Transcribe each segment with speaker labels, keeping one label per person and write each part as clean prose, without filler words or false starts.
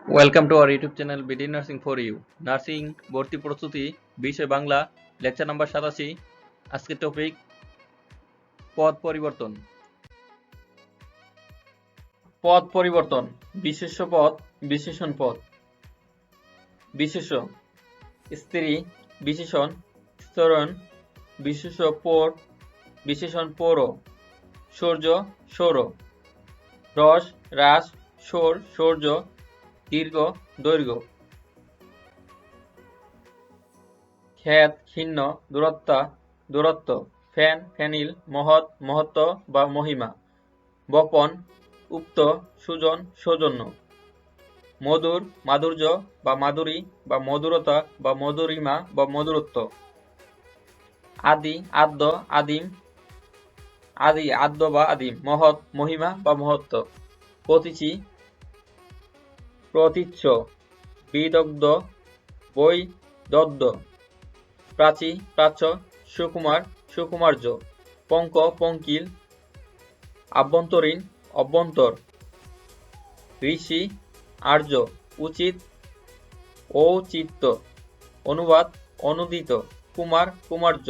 Speaker 1: Welcome to our YouTube channel BD Narsing for you. Narsing Vorti Prostuti বিষয় Bangla lecture number 87 আজকের topic পদ পরিবর্তন। পদ পরিবর্তন বিশেষ্য পদ বিশেষণ পদ। বিশেষ্য স্ত্রী বিশেষণ স্তরণ বিশেষ্য পর বিশেষণ পৌর সূর্য সৌর রস রাস সৌর সৌর্য দীর্ঘ দৈর্ঘ্য ক্ষেত ক্ষীণ দূরত্ব ফেন ফেনিল মহৎ মহত্ব বা মহিমা বপন উক্ত সুজন সৌজন্য মধুর মাধুর্য বা মাধুরী বা মধুরতা বা মধুরিমা বা মধুরত্ব আদি আদ্য আদিম আদ্য বা আদিম মহৎ মহিমা বা মহত্ব প্রতীচী প্রতীচ্য বিদগ্ধ বৈদগ্ধ প্রাচী প্রাচ্য সুকুমার সুকুমার্য পঙ্ক পঙ্কিল আভ্যন্তরীণ অভ্যন্তর ঋষি আর্য উচিত ঔচিত্য অনুবাদ অনুদিত কুমার কুমার্য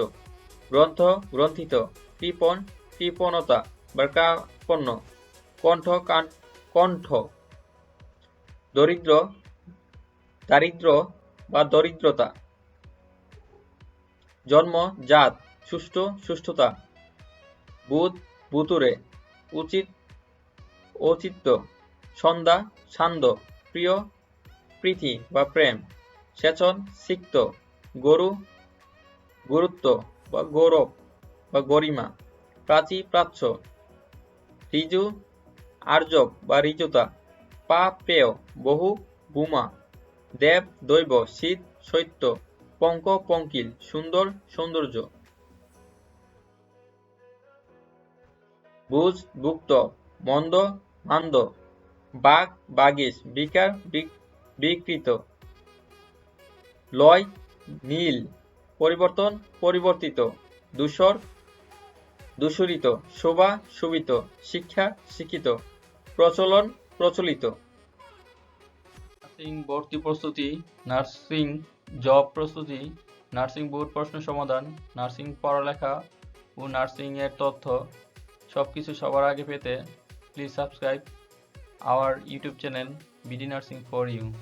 Speaker 1: গ্রন্থ গ্রন্থিত কৃপণ কৃপণতা বা কাপণ্য কণ্ঠ কণ্ঠ দরিদ্র দারিদ্র বা দরিদ্রতা জন্ম জাত সুষ্ঠু সুষ্ঠুতা বুধ ভুতুরে উচিত ঔচিত্য সন্ধ্যা সান্ধ্য প্রিয় প্রীতি বা প্রেম সেচন সিক্ত গরু গুরুত্ব বা গৌরব বা গরিমা প্রাচী প্রাচ্য ঋজু আর্যব বা ঋজুতা পা পেয় বহু ভূমা দেব দৈব শীত শৈত্য পঙ্ক পঙ্কিল সুন্দর সৌন্দর্য বুঝ ভুক্ত মন্দ মান্দ বাঘ বাগিস বিকার বিকৃত লয় নীল পরিবর্তন পরিবর্তিত দূষর দূষরিত শোভা শোভিত শিক্ষা শিক্ষিত প্রচলন প্রচলিত নার্সিং ভর্তি প্রস্তুতি নার্সিং জব প্রস্তুতি নার্সিং বোর্ড প্রশ্ন সমাধান নার্সিং পড়ালেখা ও নার্সিং এর তথ্য সবকিছু সবার আগে পেতে please subscribe our YouTube channel BD Narsing for you.